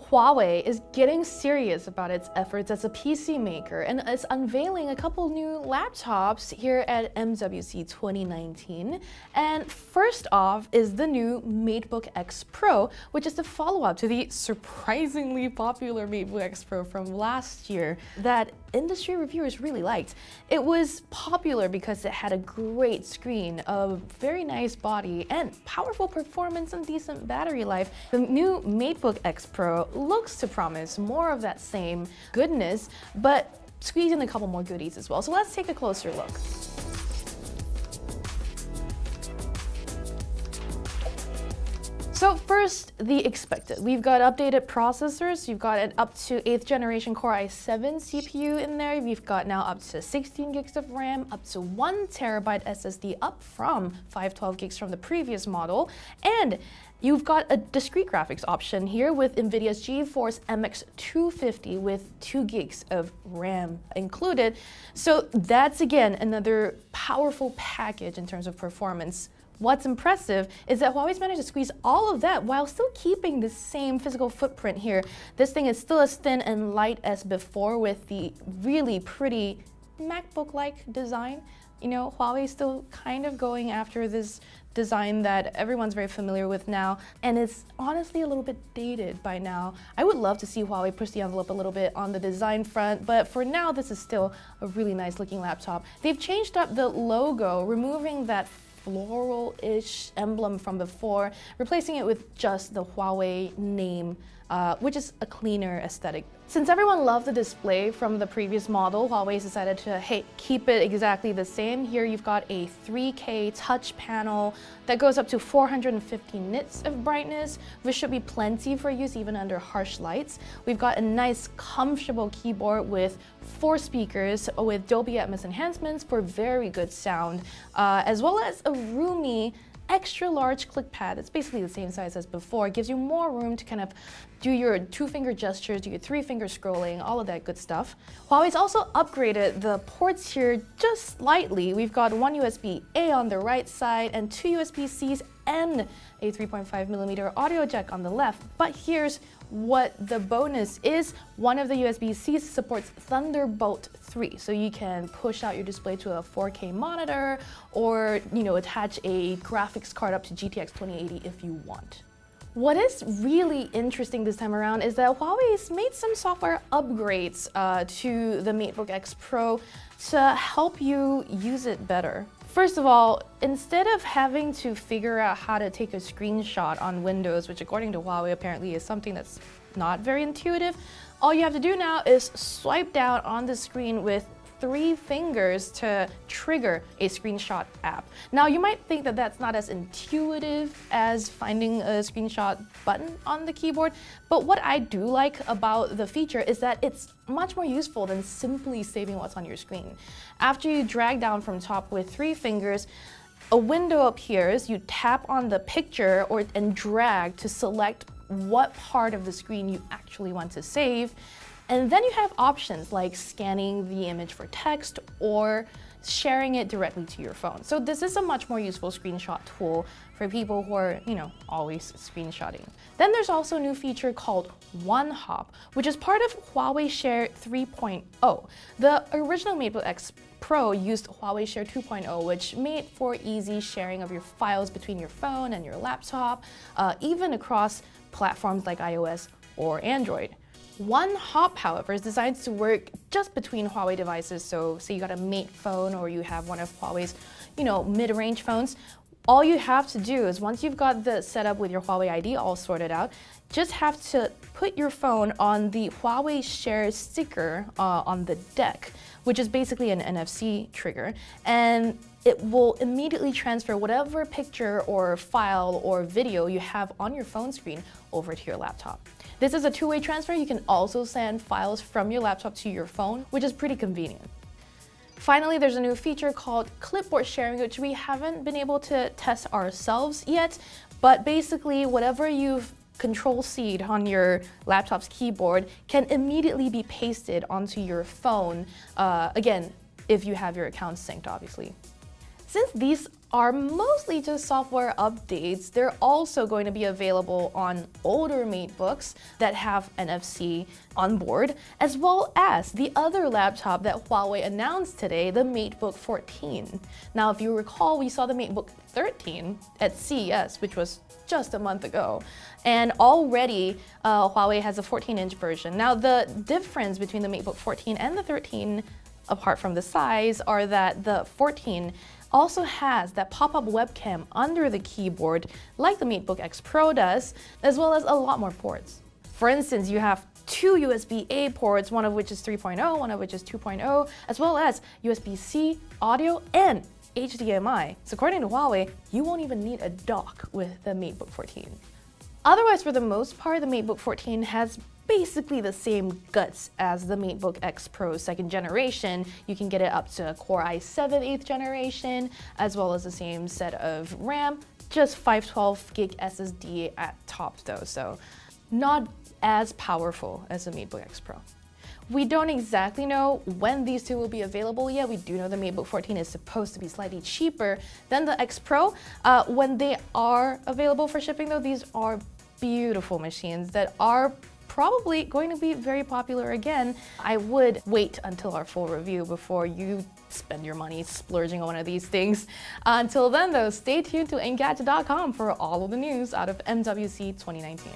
Huawei is getting serious about its efforts as a PC maker and is unveiling a couple new laptops here at MWC 2019. And first off is the new MateBook X Pro, which is the follow-up to the surprisingly popular MateBook X Pro from last year that industry reviewers really liked. It was popular because it had a great screen, a very nice body, and powerful performance and decent battery life. The new MateBook X Pro looks to promise more of that same goodness, but squeeze in a couple more goodies as well. So let's take a closer look. So first, the expected. We've got updated processors. You've got an up to 8th generation Core i7 CPU in there. We've got now up to 16 gigs of RAM, up to 1 terabyte SSD, up from 512 gigs from the previous model. And you've got a discrete graphics option here with NVIDIA's GeForce MX 250 with 2 gigs of RAM included. So that's again another powerful package in terms of performance. What's impressive is that Huawei's managed to squeeze all of that while still keeping the same physical footprint here. This thing is still as thin and light as before with the really pretty MacBook-like design. You know, Huawei's still kind of going after this design that everyone's very familiar with now, and it's honestly a little bit dated by now. I would love to see Huawei push the envelope a little bit on the design front, but for now, this is still a really nice looking laptop. They've changed up the logo, removing that floral-ish emblem from before, replacing it with just the Huawei name, which is a cleaner aesthetic. Since everyone loved the display from the previous model, Huawei's decided to, hey, keep it exactly the same. Here you've got a 3K touch panel that goes up to 450 nits of brightness, which should be plenty for use even under harsh lights. We've got a nice, comfortable keyboard with 4 speakers with Dolby Atmos enhancements for very good sound, as well as a roomy extra large click pad. It's basically the same size as before. It gives you more room to kind of do your 2-finger gestures, do your 3-finger scrolling, all of that good stuff. Huawei's also upgraded the ports here just slightly. We've got 1 USB-A on the right side and 2 USB-Cs and a 3.5mm audio jack on the left. But here's what the bonus is. One of the USB-Cs supports Thunderbolt 3, so you can push out your display to a 4K monitor or, you know, attach a graphics card up to GTX 2080 if you want. What is really interesting this time around is that Huawei's made some software upgrades to the MateBook X Pro to help you use it better. First of all, instead of having to figure out how to take a screenshot on Windows, which according to Huawei apparently is something that's not very intuitive, all you have to do now is swipe down on the screen with 3 fingers to trigger a screenshot app. Now, you might think that that's not as intuitive as finding a screenshot button on the keyboard, but what I do like about the feature is that it's much more useful than simply saving what's on your screen. After you drag down from top with 3 fingers, a window appears, you tap on the picture and drag to select what part of the screen you actually want to save. And then you have options like scanning the image for text or sharing it directly to your phone. So this is a much more useful screenshot tool for people who are, you know, always screenshotting. Then there's also a new feature called One Hop, which is part of Huawei Share 3.0. The original MateBook X Pro used Huawei Share 2.0, which made for easy sharing of your files between your phone and your laptop, even across platforms like iOS or Android. One Hop, however, is designed to work just between Huawei devices. So say you got a Mate phone or you have one of Huawei's, you know, mid-range phones. All you have to do is once you've got the setup with your Huawei ID all sorted out, just have to put your phone on the Huawei Share sticker on the deck, which is basically an NFC trigger, and it will immediately transfer whatever picture or file or video you have on your phone screen over to your laptop. This is a 2-way transfer. You can also send files from your laptop to your phone, which is pretty convenient. Finally, there's a new feature called clipboard sharing, which we haven't been able to test ourselves yet, but basically whatever you've Control-C'd on your laptop's keyboard can immediately be pasted onto your phone, again, if you have your account synced, obviously. Since these are mostly just software updates. They're also going to be available on older MateBooks that have NFC on board, as well as the other laptop that Huawei announced today, the MateBook 14. Now, if you recall, we saw the MateBook 13 at CES, which was just a month ago. And already Huawei has a 14-inch version. Now, the difference between the MateBook 14 and the 13, apart from the size, are that the 14 also has that pop-up webcam under the keyboard like the MateBook X Pro does, as well as a lot more ports. For instance, you have two USB-A ports, one of which is 3.0, one of which is 2.0, as well as USB-C, audio, and HDMI. So according to Huawei, you won't even need a dock with the MateBook 14. Otherwise, for the most part, the MateBook 14 has basically the same guts as the MateBook X Pro 2nd generation. You can get it up to Core i7 8th generation, as well as the same set of RAM, just 512 gig SSD at top though, so not as powerful as the MateBook X Pro. We don't exactly know when these two will be available yet. We do know the MateBook 14 is supposed to be slightly cheaper than the X Pro. When they are available for shipping though, these are beautiful machines that are probably going to be very popular again. I would wait until our full review before you spend your money splurging on one of these things. Until then though, stay tuned to Engadget.com for all of the news out of MWC 2019.